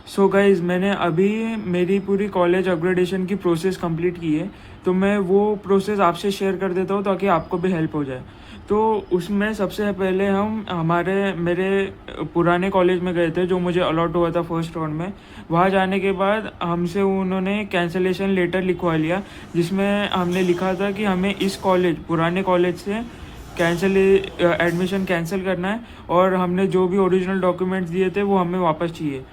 So guys, मैंने अभी मेरी पूरी कॉलेज अपग्रेडेशन की प्रोसेस कंप्लीट की है, तो मैं वो प्रोसेस आपसे शेयर कर देता हूँ ताकि आपको भी हेल्प हो जाए। तो उसमें सबसे पहले हम मेरे पुराने कॉलेज में गए थे, जो मुझे अलॉट हुआ था फर्स्ट राउंड में। वहाँ जाने के बाद हमसे उन्होंने कैंसलेशन लेटर लिखवा लिया, जिसमें हमने लिखा था कि हमें इस पुराने कॉलेज से एडमिशन कैंसिल करना है, और हमने जो भी ओरिजिनल डॉक्यूमेंट्स दिए थे वो हमें वापस चाहिए।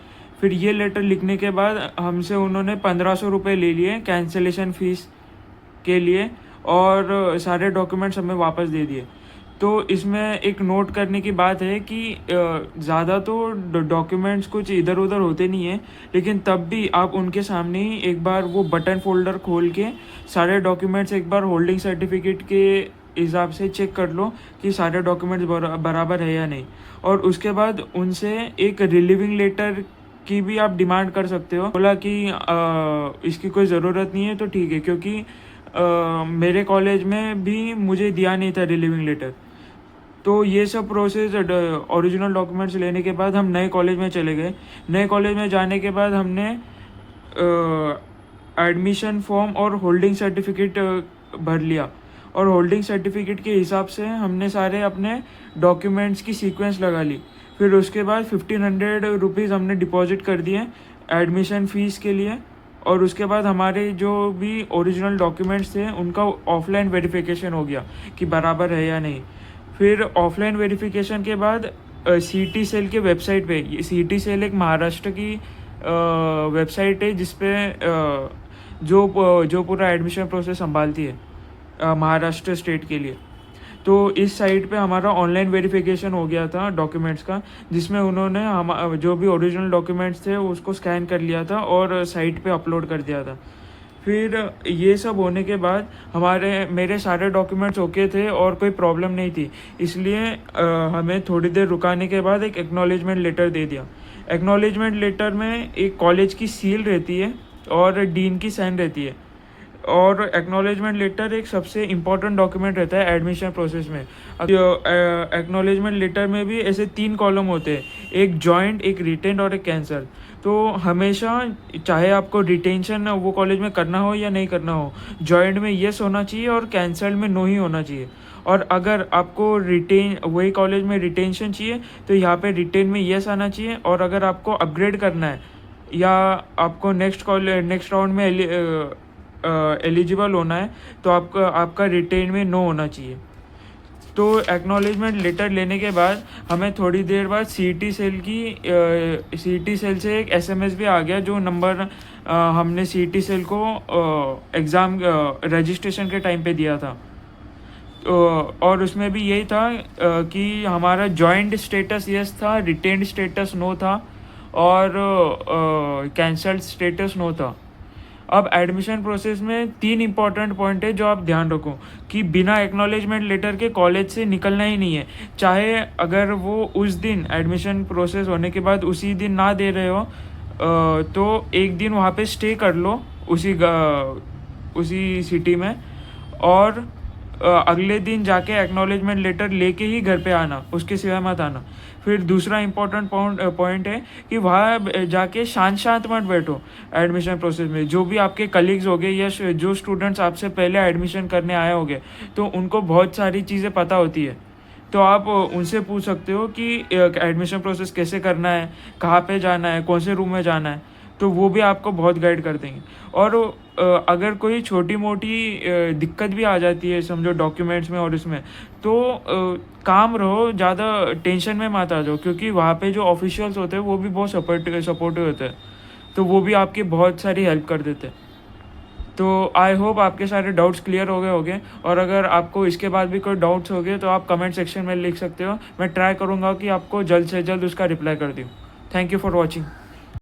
फिर ये लेटर लिखने के बाद हमसे उन्होंने 1500 रुपये ले लिए कैंसिलेशन फ़ीस के लिए, और सारे डॉक्यूमेंट्स हमें वापस दे दिए। तो इसमें एक नोट करने की बात है कि ज़्यादा तो डॉक्यूमेंट्स कुछ इधर उधर होते नहीं हैं, लेकिन तब भी आप उनके सामने ही एक बार वो बटन फोल्डर खोल के सारे डॉक्यूमेंट्स एक बार होल्डिंग सर्टिफिकेट के हिसाब से चेक कर लो कि सारे डॉक्यूमेंट्स बराबर है या नहीं। और उसके बाद उनसे एक रिलीविंग लेटर की भी आप डिमांड कर सकते हो। बोला कि इसकी कोई ज़रूरत नहीं है, तो ठीक है, क्योंकि मेरे कॉलेज में भी मुझे दिया नहीं था रिलीविंग लेटर। तो ये सब प्रोसेस ओरिजिनल डॉक्यूमेंट्स लेने के बाद हम नए कॉलेज में चले गए। नए कॉलेज में जाने के बाद हमने एडमिशन फॉर्म और होल्डिंग सर्टिफिकेट भर लिया, और होल्डिंग सर्टिफिकेट के हिसाब से हमने सारे अपने डॉक्यूमेंट्स की सीक्वेंस लगा ली। फिर उसके बाद 1500 रुपीज़ हमने डिपॉजिट कर दिए एडमिशन फ़ीस के लिए, और उसके बाद हमारे जो भी ओरिजिनल डॉक्यूमेंट्स थे उनका ऑफलाइन वेरिफिकेशन हो गया कि बराबर है या नहीं। फिर ऑफलाइन वेरिफिकेशन के बाद सीटी सेल के वेबसाइट पे, सीटी सेल एक महाराष्ट्र की वेबसाइट है जिसपे जो पूरा एडमिशन प्रोसेस संभालती है महाराष्ट्र स्टेट के लिए। तो इस साइट पे हमारा ऑनलाइन वेरिफिकेशन हो गया था डॉक्यूमेंट्स का, जिसमें उन्होंने हम जो भी ओरिजिनल डॉक्यूमेंट्स थे उसको स्कैन कर लिया था और साइट पे अपलोड कर दिया था। फिर ये सब होने के बाद मेरे सारे डॉक्यूमेंट्स ओके थे और कोई प्रॉब्लम नहीं थी, इसलिए हमें थोड़ी देर रुकाने के बाद एक एक्नॉलेजमेंट लेटर दे दिया। एक्नॉलेजमेंट लेटर में एक कॉलेज की सील रहती है और डीन की साइन रहती है, और एक्नॉलेजमेंट लेटर एक सबसे इम्पॉर्टेंट डॉक्यूमेंट रहता है एडमिशन प्रोसेस में। एक्नॉलेजमेंट लेटर में भी ऐसे 3 कॉलम होते हैं, एक जॉइंट, एक रिटेन और एक कैंसल। तो हमेशा, चाहे आपको रिटेंशन वो कॉलेज में करना हो या नहीं करना हो, जॉइंट में येस होना चाहिए और कैंसल में नो ही होना चाहिए। और अगर आपको वही कॉलेज में रिटेंशन चाहिए तो यहाँ पे रिटेन में येस आना चाहिए, और अगर आपको अपग्रेड करना है या आपको नेक्स्ट राउंड में एलिजिबल होना है तो आपका रिटेन में नो होना चाहिए। तो एक्नॉलेजमेंट लेटर लेने के बाद हमें थोड़ी देर बाद सीटी सेल से एक एसएमएस भी आ गया, जो नंबर हमने सीटी सेल को एग्ज़ाम रजिस्ट्रेशन के टाइम पे दिया था। तो और उसमें भी यही था कि हमारा जॉइंट स्टेटस यस था, रिटेन्ड स्टेटस नो था, और कैंसल्ड स्टेटस नो था। अब एडमिशन प्रोसेस में 3 इंपॉर्टेंट पॉइंट है जो आप ध्यान रखो कि बिना एक्नॉलेजमेंट लेटर के कॉलेज से निकलना ही नहीं है। चाहे अगर वो उस दिन एडमिशन प्रोसेस होने के बाद उसी दिन ना दे रहे हो, तो एक दिन वहाँ पे स्टे कर लो उसी सिटी में, और अगले दिन जाके एक्नॉलेजमेंट लेटर लेके ही घर पे आना, उसके सिवा मत आना। फिर दूसरा इम्पोर्टेंट पॉइंट है कि वहाँ जाके शांत मत बैठो एडमिशन प्रोसेस में। जो भी आपके कलीग्स हो गए या जो स्टूडेंट्स आपसे पहले एडमिशन करने आए होंगे, तो उनको बहुत सारी चीज़ें पता होती है, तो आप उनसे पूछ सकते हो कि एडमिशन प्रोसेस कैसे करना है, कहाँ पे जाना है, कौन से रूम में जाना है, तो वो भी आपको बहुत गाइड कर देंगे। और अगर कोई छोटी मोटी दिक्कत भी आ जाती है, समझो डॉक्यूमेंट्स में और इसमें, तो काम रहो, ज़्यादा टेंशन में मत आ जाओ, क्योंकि वहाँ पे जो ऑफिशियल्स होते हैं वो भी बहुत सपोर्टिव होते हैं, तो वो भी आपकी बहुत सारी हेल्प कर देते हैं। तो आई होप आपके सारे डाउट्स क्लियर हो गए होंगे, और अगर आपको इसके बाद भी कोई डाउट्स हो गए तो आप कमेंट सेक्शन में लिख सकते हो। मैं ट्राई करूँगा कि आपको जल्द से जल्द उसका रिप्लाई कर दूँ। Thank you for watching.